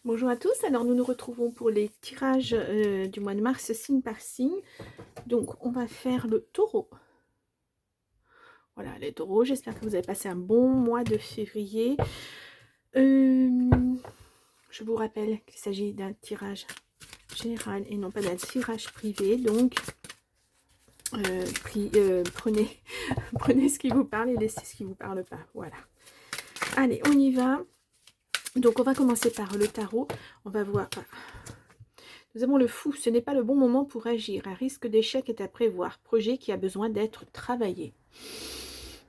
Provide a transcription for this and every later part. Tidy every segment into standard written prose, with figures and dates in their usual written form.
Bonjour à tous, alors nous nous retrouvons pour les tirages du mois de mars signe par signe. Donc on va faire le taureau. Voilà les taureaux, j'espère que vous avez passé un bon mois de février. Je vous rappelle qu'il s'agit d'un tirage général et non pas d'un tirage privé. Donc prenez, prenez ce qui vous parle et laissez ce qui ne vous parle pas. Voilà. Allez, on y va. Donc on va commencer par le tarot. On va voir... Nous avons le fou, ce n'est pas le bon moment pour agir. Un risque d'échec est à prévoir. Projet qui a besoin d'être travaillé.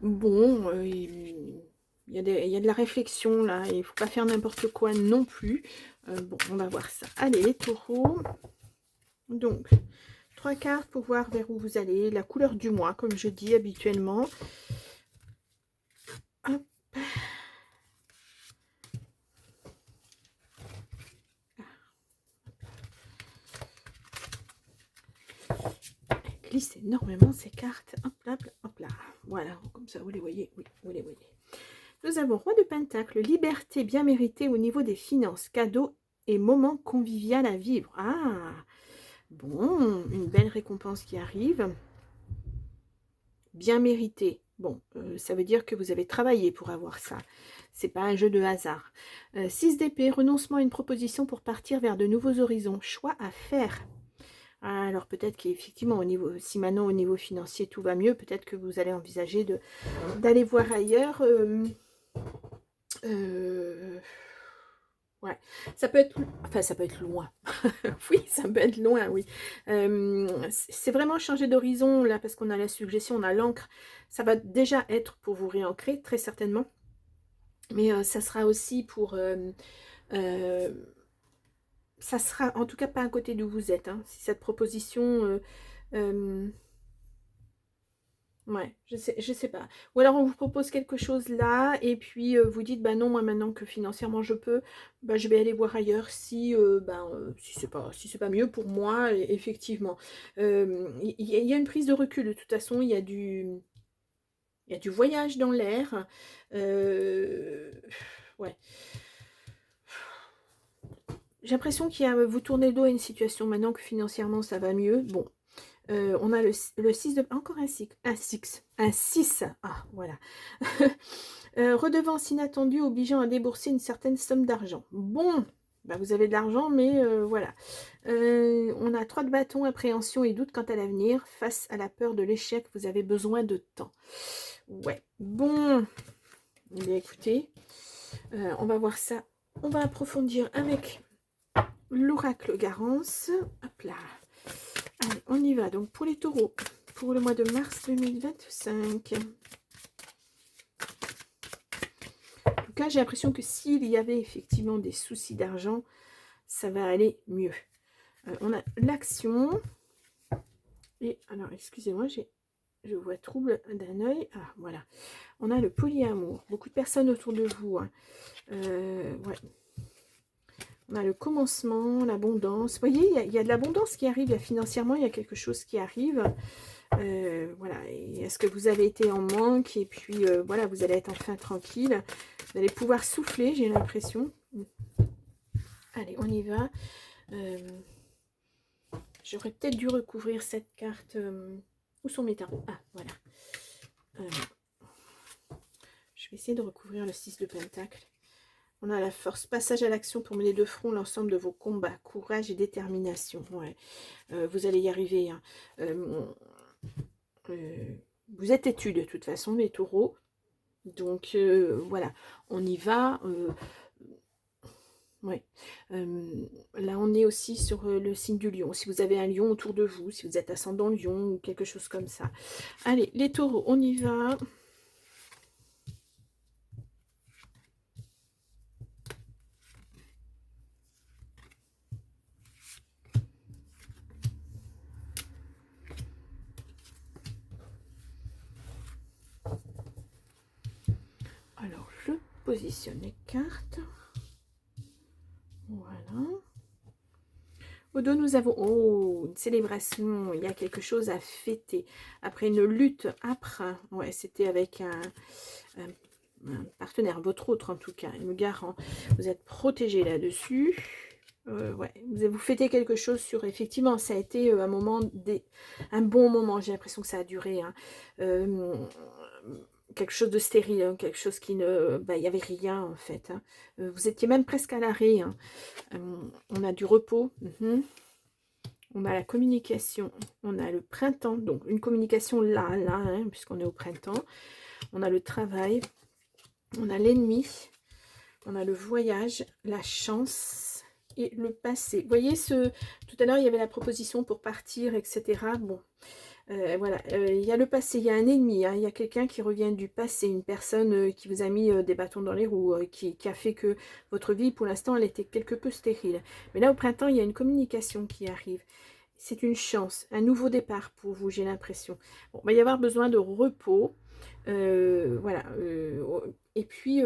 Bon, il y a de la réflexion là. Il ne faut pas faire n'importe quoi non plus. Bon, on va voir ça. Allez, les taureaux. Donc, 3 cartes pour voir vers où vous allez. La couleur du mois, comme je dis habituellement. Hop. Glisse énormément ces cartes. Hop là, hop là. Voilà, comme ça, vous les voyez. Oui, vous les voyez. Nous avons Roi de Pentacle, liberté bien méritée au niveau des finances, cadeaux et moments convivial à vivre. Ah, bon, une belle récompense qui arrive. Bien méritée. Bon, ça veut dire que vous avez travaillé pour avoir ça. C'est pas un jeu de hasard. 6 d'épée, renoncement à une proposition pour partir vers de nouveaux horizons. Choix à faire. Alors peut-être qu'effectivement, au niveau, si maintenant au niveau financier tout va mieux, peut-être que vous allez envisager d'aller voir ailleurs. Ouais, ça peut être, enfin ça peut être loin. Oui, ça peut être loin, oui. C'est vraiment changer d'horizon là, parce qu'on a la suggestion, on a l'encre. Ça va déjà être pour vous réancrer, très certainement. Mais ça sera aussi pour... ça sera en tout cas pas à côté d'où vous êtes. Hein. Si cette proposition... ouais, je sais pas. Ou alors on vous propose quelque chose là, et puis vous dites, bah non, moi maintenant que financièrement je peux, bah je vais aller voir ailleurs si si c'est pas mieux pour moi, effectivement. Il y a une prise de recul, de toute façon, il y a du voyage dans l'air. Ouais. J'ai l'impression qu'il y a, vous tournez le dos à une situation maintenant que financièrement ça va mieux. Bon, on a le 6 de... Encore un 6. Un 6. Ah, voilà. Redevance inattendue obligeant à débourser une certaine somme d'argent. Bon, bah vous avez de l'argent, mais voilà. On a 3 de bâton, appréhension et doute quant à l'avenir. Face à la peur de l'échec, vous avez besoin de temps. Ouais, bon. Eh bien, écoutez, on va voir ça. On va approfondir avec l'oracle Garance. Hop là. Allez, on y va. Donc, pour les taureaux, pour le mois de mars 2025. En tout cas, j'ai l'impression que s'il y avait effectivement des soucis d'argent, ça va aller mieux. On a l'action. Et alors, excusez-moi, je vois trouble d'un œil. Ah, voilà. On a le polyamour. Beaucoup de personnes autour de vous. Hein. Ouais. On a le commencement, l'abondance. Vous voyez, il y a de l'abondance qui arrive. Financièrement, il y a quelque chose qui arrive. Voilà. Est-ce que vous avez été en manque? Et puis, voilà, vous allez être enfin tranquille. Vous allez pouvoir souffler, j'ai l'impression. Allez, on y va. J'aurais peut-être dû recouvrir cette carte. Où sont mes tarots? Ah, voilà. Je vais essayer de recouvrir le 6 de Pentacle. On a la force, passage à l'action pour mener de front l'ensemble de vos combats, courage et détermination. Ouais. Vous allez y arriver. Hein. Vous êtes têtus de toute façon, les taureaux. Donc, voilà, on y va. Ouais. Là, on est aussi sur le signe du lion. Si vous avez un lion autour de vous, si vous êtes ascendant lion ou quelque chose comme ça. Allez, les taureaux, on y va. Alors, je positionne les cartes. Voilà. Au dos, nous avons une célébration. Il y a quelque chose à fêter. Après une lutte âpre. Ouais, c'était avec un partenaire, votre autre en tout cas, il me garant. Vous êtes protégé là-dessus. Ouais, vous fêtez quelque chose sur, effectivement, ça a été un moment, un bon moment, j'ai l'impression que ça a duré, hein. Quelque chose de stérile, hein, quelque chose qui ne, bah, il n'y avait rien en fait, hein. Vous étiez même presque à l'arrêt, hein. On a du repos, on a la communication, on a le printemps, donc une communication là, hein, puisqu'on est au printemps, on a le travail, on a l'ennemi, on a le voyage, la chance et le passé. Vous voyez, tout à l'heure, il y avait la proposition pour partir, etc. Bon, voilà, il y a le passé, il y a un ennemi, hein, il y a quelqu'un qui revient du passé, une personne qui vous a mis des bâtons dans les roues, qui a fait que votre vie, pour l'instant, elle était quelque peu stérile. Mais là, au printemps, il y a une communication qui arrive. C'est une chance, un nouveau départ pour vous, j'ai l'impression. Bon, il va y avoir besoin de repos, voilà, et puis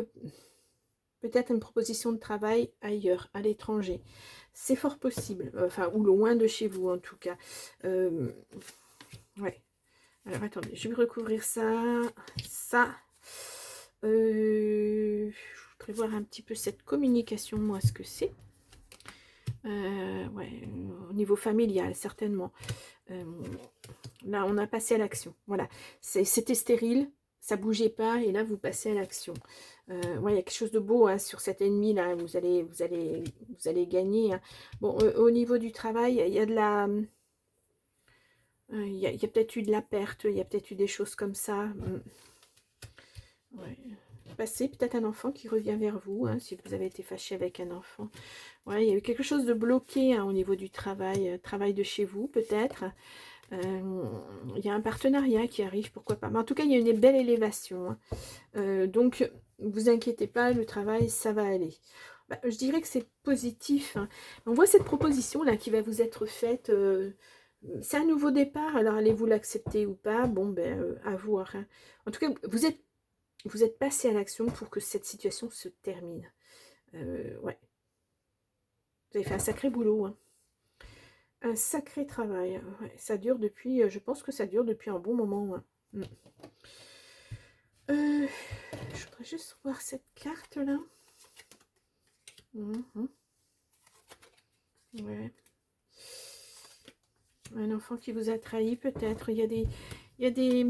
peut-être une proposition de travail ailleurs, à l'étranger. C'est fort possible, enfin, ou loin de chez vous en tout cas. Ouais. Alors attendez, je vais recouvrir ça. Je voudrais voir un petit peu cette communication, moi, ce que c'est. Ouais, au niveau familial, certainement. Là, on a passé à l'action. Voilà, c'était stérile, ça bougeait pas, et là, vous passez à l'action. Ouais, il y a quelque chose de beau, hein, sur cet ennemi-là. Vous allez gagner, hein. Bon, au niveau du travail, il y a de la... Il y a peut-être eu de la perte, il y a peut-être eu des choses comme ça. Ouais. Passé, peut-être un enfant qui revient vers vous, hein, si vous avez été fâché avec un enfant. Ouais, il y a eu quelque chose de bloqué, hein, au niveau du travail, travail de chez vous peut-être. Il y a un partenariat qui arrive, pourquoi pas. Mais en tout cas, il y a une belle élévation, hein. Donc, vous inquiétez pas, le travail, ça va aller. Bah, je dirais que c'est positif, hein. On voit cette proposition-là qui va vous être faite. C'est un nouveau départ, alors allez-vous l'accepter ou pas? Bon, ben, à voir, hein. En tout cas, vous êtes passé à l'action pour que cette situation se termine. Ouais. Vous avez fait un sacré boulot, hein. Un sacré travail. Ouais, ça dure depuis, je pense que ça dure depuis un bon moment, hein. Je voudrais juste voir cette carte-là. Ouais. Un enfant qui vous a trahi, peut-être. Il y a des...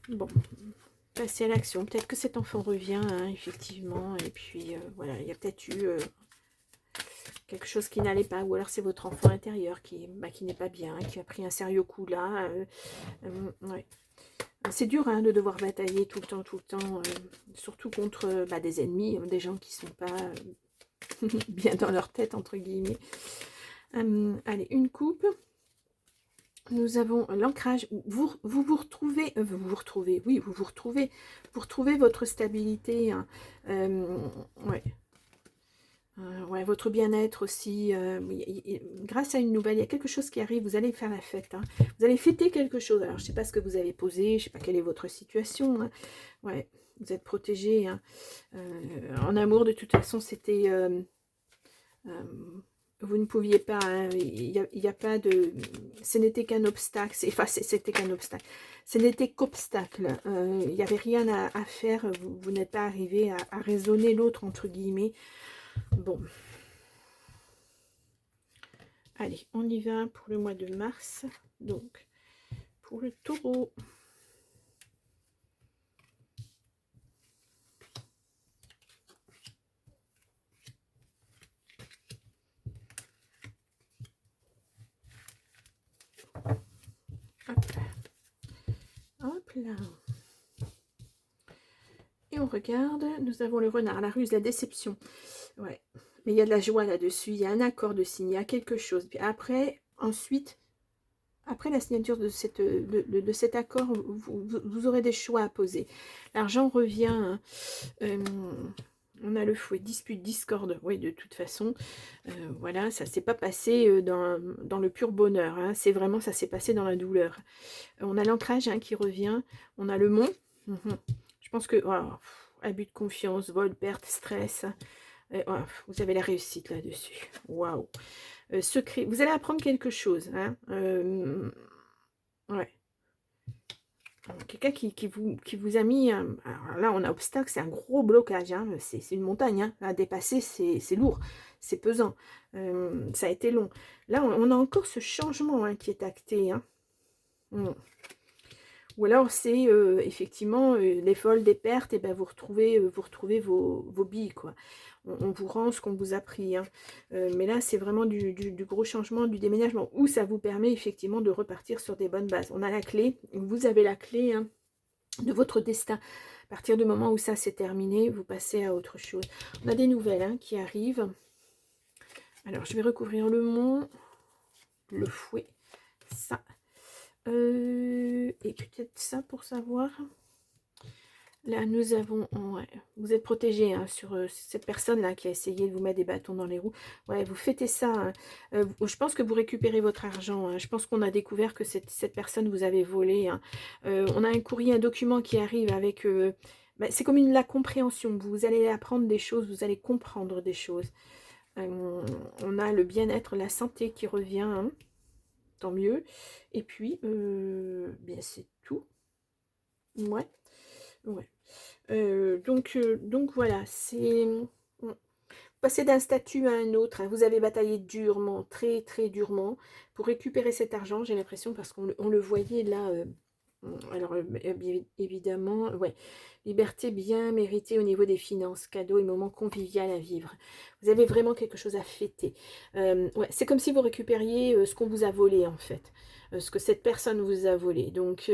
Bon, passer à l'action. Peut-être que cet enfant revient, hein, effectivement. Et puis, voilà, il y a peut-être eu quelque chose qui n'allait pas. Ou alors c'est votre enfant intérieur qui n'est pas bien, qui a pris un sérieux coup là. Ouais. C'est dur, hein, de devoir batailler tout le temps, surtout contre des ennemis, des gens qui ne sont pas bien dans leur tête, entre guillemets. Allez, une coupe. Nous avons l'ancrage. Vous retrouvez, oui, vous retrouvez votre stabilité, hein. Ouais. Ouais, votre bien-être aussi, grâce à une nouvelle, il y a quelque chose qui arrive, vous allez faire la fête, hein. Vous allez fêter quelque chose. Alors, je ne sais pas ce que vous avez posé, je ne sais pas quelle est votre situation, hein. Ouais, vous êtes protégé, hein. En amour, de toute façon, c'était... vous ne pouviez pas, hein, il n'y a pas de... Ce n'était qu'un obstacle, enfin, c'était qu'un obstacle. Ce n'était qu'obstacle. Il n'y avait rien à faire, vous n'êtes pas arrivé à raisonner l'autre, entre guillemets. Bon. Allez, on y va pour le mois de mars. Donc, pour le taureau. Hop. Hop là. Et on regarde, nous avons le renard, la ruse, la déception. Ouais, mais il y a de la joie là-dessus, il y a un accord de signe, il y a quelque chose. Puis après, ensuite, après la signature de cet accord, vous aurez des choix à poser. L'argent revient, hein. On a le fouet, dispute, discorde. Oui, de toute façon, voilà, ça ne s'est pas passé dans le pur bonheur, hein. C'est vraiment, ça s'est passé dans la douleur. On a l'ancrage, hein, qui revient. On a le mont. Je pense que, abus de confiance, vol, perte, stress. Oh, vous avez la réussite là-dessus. Waouh. Secret. Vous allez apprendre quelque chose. Hein. Ouais. Quelqu'un qui vous a mis... alors là, on a obstacle, c'est un gros blocage. Hein, c'est une montagne. Hein, à dépasser, c'est lourd. C'est pesant. Ça a été long. Là, on a encore ce changement hein, qui est acté. Hein. Ou alors c'est effectivement des vols, des pertes, et ben vous retrouvez vos billes, quoi. On vous rend ce qu'on vous a pris. Hein. Mais là, c'est vraiment du gros changement, du déménagement, où ça vous permet effectivement de repartir sur des bonnes bases. On a la clé, vous avez la clé hein, de votre destin. À partir du moment où ça s'est terminé, vous passez à autre chose. On a des nouvelles hein, qui arrivent. Alors, je vais recouvrir le mont, le fouet, ça. Et peut-être ça pour savoir. Là, nous avons... Ouais, vous êtes protégé hein, sur cette personne-là qui a essayé de vous mettre des bâtons dans les roues. Ouais, vous fêtez ça. Hein. Je pense que vous récupérez votre argent. Hein. Je pense qu'on a découvert que cette personne vous avait volé. Hein. On a un courrier, un document qui arrive avec... bah, c'est comme la compréhension. Vous allez apprendre des choses, vous allez comprendre des choses. On a le bien-être, la santé qui revient. Hein. Tant mieux. Et puis, bien c'est tout. Ouais. Ouais. Donc voilà, c'est passer d'un statut à un autre. Hein. Vous avez bataillé durement, très très durement, pour récupérer cet argent, j'ai l'impression, parce qu'on le voyait là. Alors, bien évidemment, ouais, liberté bien méritée au niveau des finances, cadeaux et moments conviviaux à vivre. Vous avez vraiment quelque chose à fêter. Ouais, c'est comme si vous récupériez ce qu'on vous a volé, en fait. Ce que cette personne vous a volé. Donc,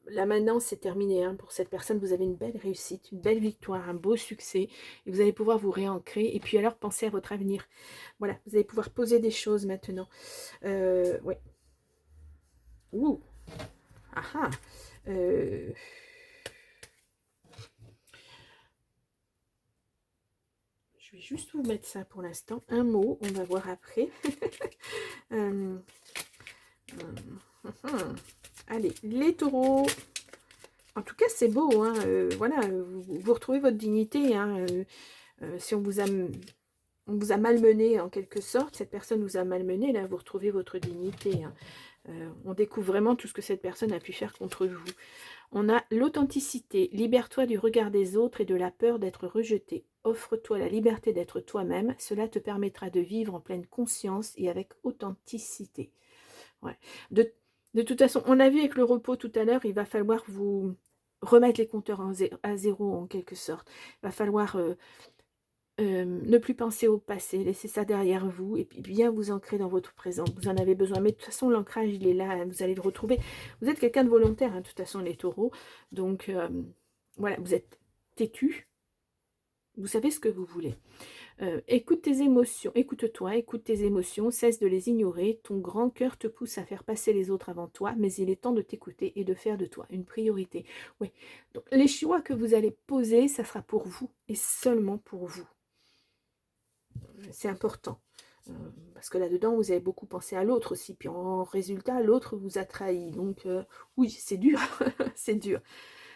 là maintenant c'est terminé hein. Pour cette personne, vous avez une belle réussite, une belle victoire, un beau succès, et vous allez pouvoir vous réancrer, et puis alors pensez à votre avenir. Voilà, vous allez pouvoir poser des choses maintenant. Ouais. Ouh. Ah ah. Je vais juste vous mettre ça pour l'instant. Un mot, on va voir après. Allez, les taureaux. En tout cas, c'est beau. Hein. Voilà, vous retrouvez votre dignité. Hein. Si on vous a malmené en quelque sorte, cette personne vous a malmené, là, vous retrouvez votre dignité. Hein. On découvre vraiment tout ce que cette personne a pu faire contre vous. On a l'authenticité. Libère-toi du regard des autres et de la peur d'être rejeté. Offre-toi la liberté d'être toi-même. Cela te permettra de vivre en pleine conscience et avec authenticité. Ouais. De toute façon, on a vu avec le repos tout à l'heure, il va falloir vous remettre les compteurs à zéro en quelque sorte. Il va falloir ne plus penser au passé, laisser ça derrière vous et puis bien vous ancrer dans votre présent. Vous en avez besoin, mais de toute façon l'ancrage il est là, hein, vous allez le retrouver. Vous êtes quelqu'un de volontaire, hein, de toute façon les taureaux, donc voilà, vous êtes têtu, vous savez ce que vous voulez. Écoute tes émotions, écoute-toi, écoute tes émotions, cesse de les ignorer, ton grand cœur te pousse à faire passer les autres avant toi, mais il est temps de t'écouter et de faire de toi une priorité. Oui, donc les choix que vous allez poser, ça sera pour vous et seulement pour vous. C'est important. Parce que là-dedans, vous avez beaucoup pensé à l'autre aussi. Puis en résultat, l'autre vous a trahi. Donc oui, c'est dur. C'est dur.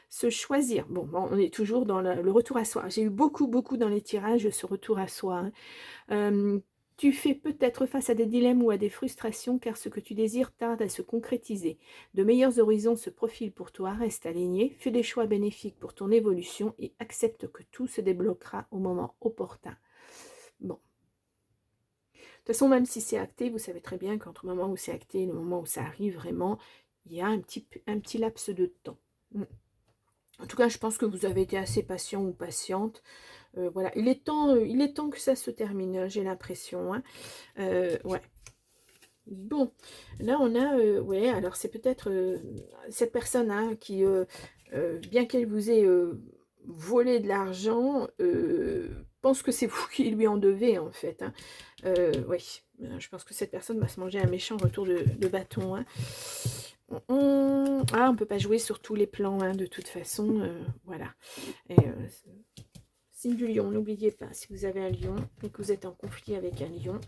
Se choisir. Bon, on est toujours dans le retour à soi. J'ai eu beaucoup dans les tirages ce retour à soi. Hein. Tu fais peut-être face à des dilemmes ou à des frustrations car ce que tu désires tarde à se concrétiser. De meilleurs horizons se profilent pour toi, reste aligné, fais des choix bénéfiques pour ton évolution et accepte que tout se débloquera au moment opportun. Bon. De toute façon, même si c'est acté, vous savez très bien qu'entre le moment où c'est acté et le moment où ça arrive vraiment, il y a un petit laps de temps. En tout cas, je pense que vous avez été assez patient ou patiente. Voilà, il est temps que ça se termine, hein, j'ai l'impression. Hein. Ouais. Bon, là on a, ouais, alors c'est peut-être cette personne hein, qui, bien qu'elle vous ait volé de l'argent, pense que c'est vous qui lui en devez en fait. Hein. Oui, je pense que cette personne va se manger un méchant retour de bâton. Hein. On ne peut pas jouer sur tous les plans, hein, de toute façon, voilà. Et, signe du lion, n'oubliez pas, si vous avez un lion et que vous êtes en conflit avec un lion,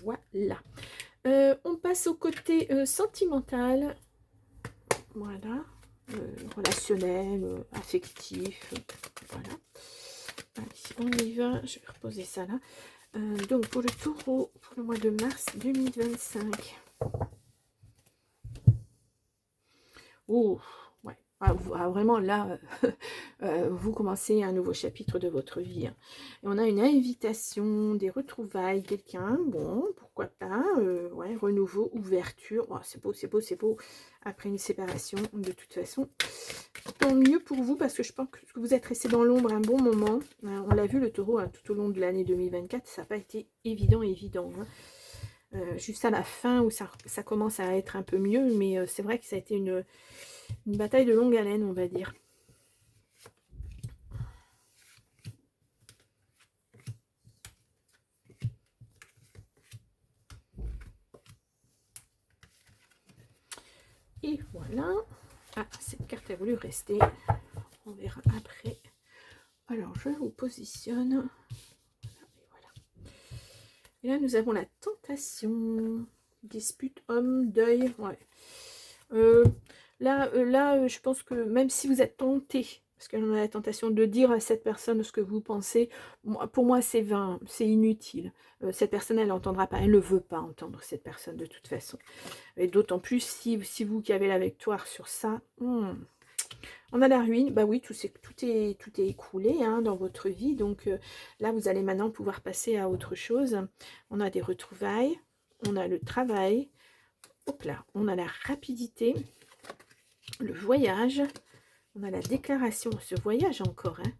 voilà. On passe au côté sentimental, voilà, relationnel, affectif, voilà. Allez, on y va. Je vais reposer ça là. Donc, pour le taureau, pour le mois de mars 2025. Oh, ouais. Vraiment, là, vous commencez un nouveau chapitre de votre vie. Hein. Et on a une invitation, des retrouvailles, quelqu'un, bon, pourquoi pas, ouais, renouveau, ouverture. Oh, c'est beau, c'est beau, c'est beau. Après une séparation, de toute façon, tant mieux pour vous, parce que je pense que vous êtes resté dans l'ombre un bon moment. On l'a vu, le taureau, hein, tout au long de l'année 2024, ça n'a pas été évident, hein. Juste à la fin où ça commence à être un peu mieux, mais c'est vrai que ça a été une bataille de longue haleine, on va dire. Et voilà. Ah, cette carte a voulu rester. On verra après. Alors, je vous positionne. Voilà. Et là, nous avons la tentation. Dispute, homme, deuil. Ouais. Là, je pense que même si vous êtes tenté, parce qu'on a la tentation de dire à cette personne ce que vous pensez, pour moi c'est vain, c'est inutile. Cette personne, elle n'entendra pas, elle ne veut pas entendre cette personne de toute façon. Et d'autant plus si vous qui avez la victoire sur ça, on a la ruine, bah oui, tout est écroulé hein, dans votre vie. Donc là, vous allez maintenant pouvoir passer à autre chose. On a des retrouvailles, on a le travail, hop là, on a la rapidité, le voyage, on a la déclaration, ce voyage encore, hein.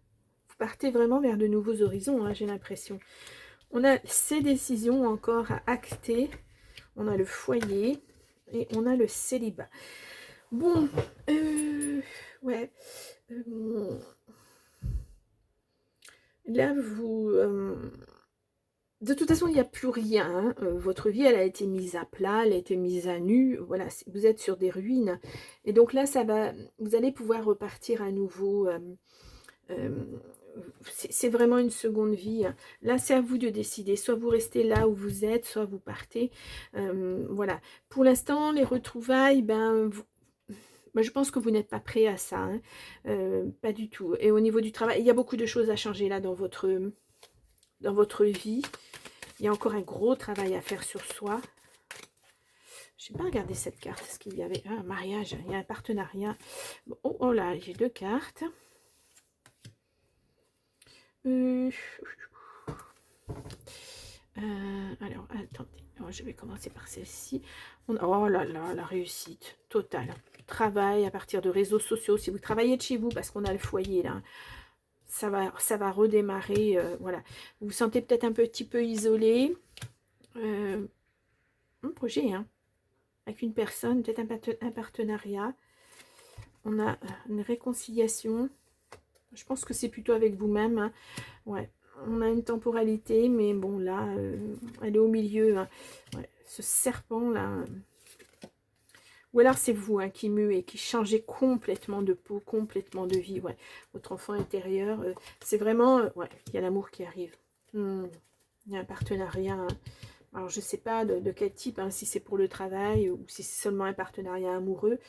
Vous partez vraiment vers de nouveaux horizons, hein, j'ai l'impression. On a ces décisions encore à acter, on a le foyer et on a le célibat. Bon, ouais, là vous... de toute façon, il n'y a plus rien. Hein. Votre vie, elle a été mise à plat, elle a été mise à nu. Voilà, vous êtes sur des ruines. Et donc là, vous allez pouvoir repartir à nouveau. C'est vraiment une seconde vie. Hein. Là, c'est à vous de décider. Soit vous restez là où vous êtes, soit vous partez. Voilà. Pour l'instant, les retrouvailles, je pense que vous n'êtes pas prêt à ça. Hein. Pas du tout. Et au niveau du travail, il y a beaucoup de choses à changer là dans votre vie. Il y a encore un gros travail à faire sur soi. Je n'ai pas regardé cette carte. Est-ce qu'il y avait un mariage? Il y a un partenariat. Oh là, j'ai 2 cartes. Alors, attendez. Alors, je vais commencer par celle-ci. Oh là là, la réussite totale. Travail à partir de réseaux sociaux. Si vous travaillez de chez vous, parce qu'on a le foyer là, ça va redémarrer. Voilà. Vous vous sentez peut-être un petit peu isolé. Un projet, hein. Avec une personne, peut-être un partenariat. On a une réconciliation. Je pense que c'est plutôt avec vous-même. Hein. Ouais. On a une temporalité, mais bon, là, elle est au milieu. Hein. Ouais. Ce serpent-là. Ou alors c'est vous hein, qui mue et qui changez complètement de peau, complètement de vie. Ouais. Votre enfant intérieur. C'est vraiment... ouais, il y a l'amour qui arrive. Il y a un partenariat... Hein. Alors, je ne sais pas de quel type, hein, si c'est pour le travail ou si c'est seulement un partenariat amoureux.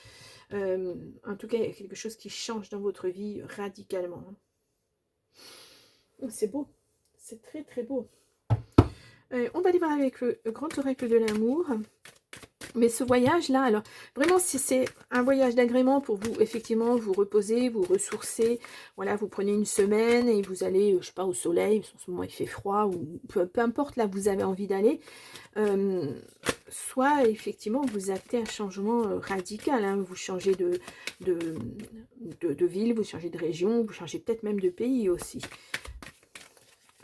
En tout cas, il y a quelque chose qui change dans votre vie radicalement. C'est beau. C'est très, très beau. On va aller voir avec le grand oracle de l'amour. Mais ce voyage-là, alors, vraiment, si c'est un voyage d'agrément pour vous, effectivement, vous reposer, vous ressourcer, voilà, vous prenez une semaine et vous allez, je sais pas, au soleil, en ce moment il fait froid, ou peu importe là où vous avez envie d'aller, soit, effectivement, vous actez un changement radical, hein, vous changez de ville, vous changez de région, vous changez peut-être même de pays aussi.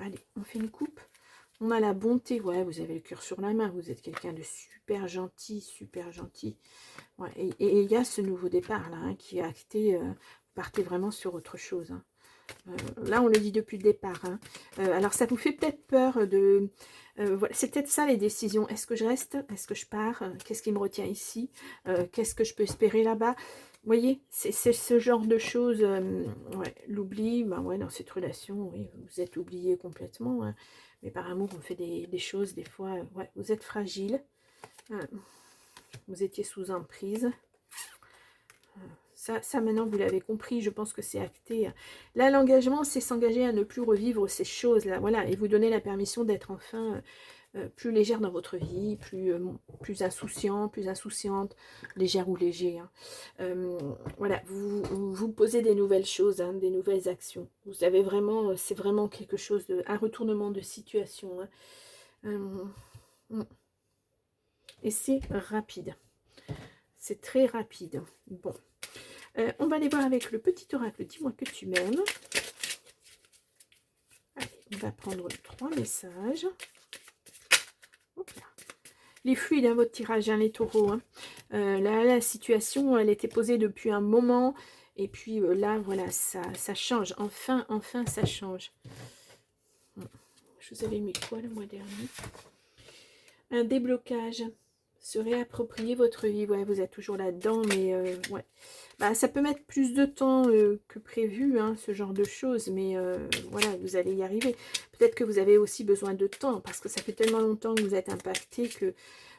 Allez, on fait une coupe. On a la bonté, ouais, vous avez le cœur sur la main, vous êtes quelqu'un de super gentil, super gentil. Ouais, et il y a ce nouveau départ là, hein, qui est acté, vous partez vraiment sur autre chose. Hein. Là, on le dit depuis le départ. Hein. Alors, ça vous fait peut-être peur de... voilà, c'est peut-être ça les décisions. Est-ce que je reste? Est-ce que je pars? Qu'est-ce qui me retient ici? Qu'est-ce que je peux espérer là-bas? Vous voyez, c'est ce genre de choses. Ouais, l'oubli, ben ouais, dans cette relation, oui, vous êtes oublié complètement. Hein. Mais par amour, on fait des choses, des fois, ouais, vous êtes fragile. Vous étiez sous emprise. Ça maintenant, vous l'avez compris, je pense que c'est acté. Là, l'engagement, c'est s'engager à ne plus revivre ces choses-là, voilà, et vous donner la permission d'être enfin plus légère dans votre vie, plus insouciant, plus insouciante, légère ou léger. Hein. Voilà, vous posez des nouvelles choses, hein, des nouvelles actions. Vous avez vraiment, c'est vraiment quelque chose, un retournement de situation. Hein. Et c'est rapide. C'est très rapide. Bon. On va aller voir avec le petit oracle. Dis-moi que tu m'aimes. Allez, on va prendre 3 messages. Hop là. Les fluides, hein, votre tirage, hein, les taureaux. Hein. Là, la situation, elle était posée depuis un moment. Et puis là, voilà, ça change. Enfin, ça change. Je vous avais mis quoi le mois dernier? Un déblocage. Se réapproprier votre vie. Ouais, vous êtes toujours là-dedans, mais ouais. Bah, ça peut mettre plus de temps que prévu, hein, ce genre de choses, mais voilà, vous allez y arriver. Peut-être que vous avez aussi besoin de temps, parce que ça fait tellement longtemps que vous êtes impacté que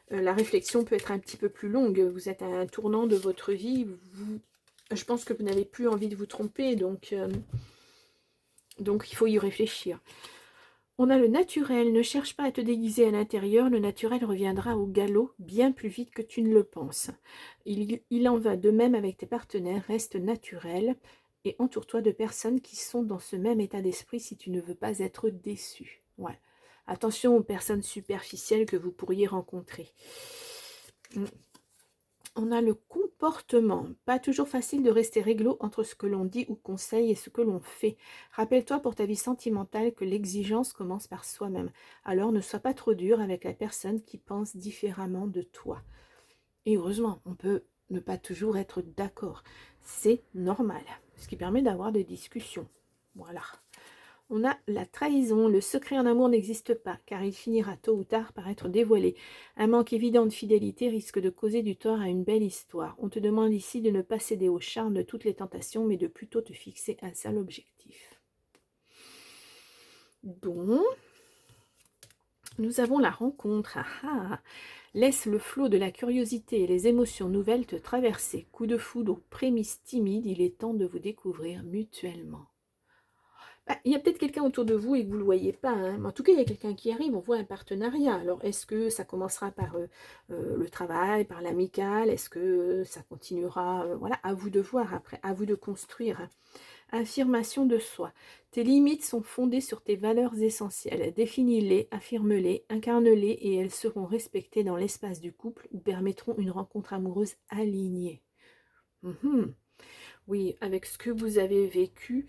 la réflexion peut être un petit peu plus longue. Vous êtes à un tournant de votre vie. Je pense que vous n'avez plus envie de vous tromper, donc il faut y réfléchir. On a le naturel, ne cherche pas à te déguiser à l'intérieur, le naturel reviendra au galop bien plus vite que tu ne le penses. Il en va de même avec tes partenaires, reste naturel et entoure-toi de personnes qui sont dans ce même état d'esprit si tu ne veux pas être déçu. Ouais. Attention aux personnes superficielles que vous pourriez rencontrer. On a le comportement. Pas toujours facile de rester réglo entre ce que l'on dit ou conseille et ce que l'on fait. Rappelle-toi pour ta vie sentimentale que l'exigence commence par soi-même. Alors ne sois pas trop dur avec la personne qui pense différemment de toi. Et heureusement, on peut ne pas toujours être d'accord. C'est normal. Ce qui permet d'avoir des discussions. Voilà. On a la trahison. Le secret en amour n'existe pas, car il finira tôt ou tard par être dévoilé. Un manque évident de fidélité risque de causer du tort à une belle histoire. On te demande ici de ne pas céder au charme de toutes les tentations, mais de plutôt te fixer un seul objectif. Bon. Nous avons la rencontre. Ah ah. Laisse le flot de la curiosité et les émotions nouvelles te traverser. Coup de foudre aux prémices timides, il est temps de vous découvrir mutuellement. Il y a peut-être quelqu'un autour de vous et que vous ne le voyez pas. Hein. Mais en tout cas, il y a quelqu'un qui arrive, on voit un partenariat. Alors, est-ce que ça commencera par le travail, par l'amical? Est-ce que ça continuera voilà, à vous de voir après, à vous de construire. Hein. Affirmation de soi. Tes limites sont fondées sur tes valeurs essentielles. Définis-les, affirme-les, incarne-les et elles seront respectées dans l'espace du couple ou permettront une rencontre amoureuse alignée. Oui, avec ce que vous avez vécu,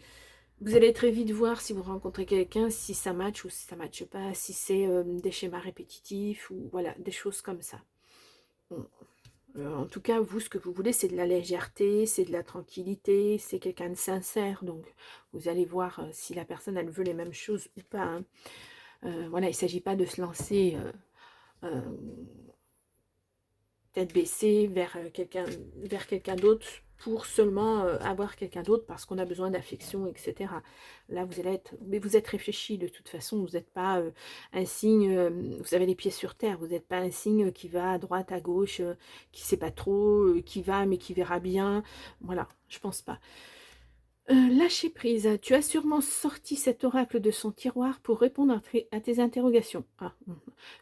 vous allez très vite voir si vous rencontrez quelqu'un, si ça match ou si ça ne matche pas, si c'est des schémas répétitifs ou voilà, des choses comme ça. En tout cas, vous, ce que vous voulez, c'est de la légèreté, c'est de la tranquillité, c'est quelqu'un de sincère. Donc, vous allez voir si la personne, elle veut les mêmes choses ou pas. Hein. Voilà, il ne s'agit pas de se lancer tête baissée vers quelqu'un d'autre pour seulement avoir quelqu'un d'autre parce qu'on a besoin d'affection, etc. Là, mais vous êtes réfléchi de toute façon, vous n'êtes pas un signe, vous avez les pieds sur terre, vous n'êtes pas un signe qui va à droite, à gauche, qui ne sait pas trop, qui va mais qui verra bien. Voilà, je pense pas. Lâcher prise. Tu as sûrement sorti cet oracle de son tiroir pour répondre à tes interrogations.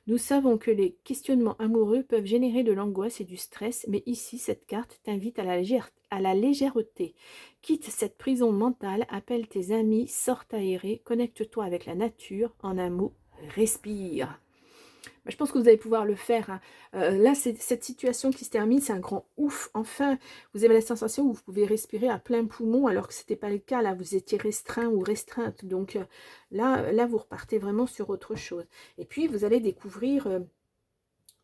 Nous savons que les questionnements amoureux peuvent générer de l'angoisse et du stress, mais ici, cette carte t'invite à la légèreté. Quitte cette prison mentale, appelle tes amis, sors t'aérer, connecte-toi avec la nature. En un mot, respire. Je pense que vous allez pouvoir le faire. Hein. Là, cette situation qui se termine, c'est un grand ouf. Enfin, vous avez la sensation où vous pouvez respirer à plein poumon, alors que ce n'était pas le cas. Là, vous étiez restreint ou restreinte. Donc là, vous repartez vraiment sur autre chose. Et puis, vous allez découvrir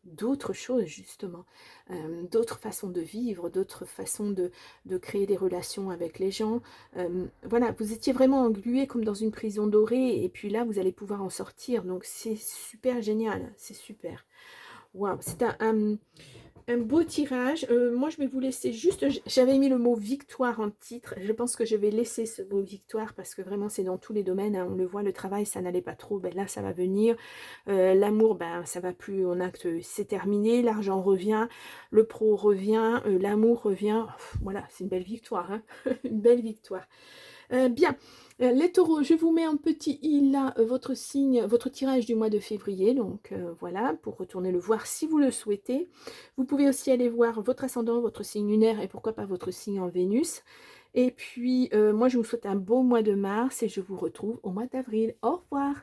d'autres choses, justement. D'autres façons de vivre, d'autres façons de créer des relations avec les gens. Voilà, vous étiez vraiment englué comme dans une prison dorée, et puis là, vous allez pouvoir en sortir. Donc, c'est super génial, c'est super. Waouh, c'est un beau tirage. Moi, je vais vous laisser juste... J'avais mis le mot victoire en titre. Je pense que je vais laisser ce mot victoire parce que vraiment, c'est dans tous les domaines. Hein. On le voit, le travail, ça n'allait pas trop. Ben, là, ça va venir. L'amour, ben, ça va plus en acte. C'est terminé. L'argent revient. Le pro revient. L'amour revient. Voilà, c'est une belle victoire. Hein. Une belle victoire. Bien, les taureaux, je vous mets en petit i là votre signe, votre tirage du mois de février. Donc voilà, pour retourner le voir si vous le souhaitez. Vous pouvez aussi aller voir votre ascendant, votre signe lunaire et pourquoi pas votre signe en Vénus. Et puis, moi, je vous souhaite un beau mois de mars et je vous retrouve au mois d'avril. Au revoir!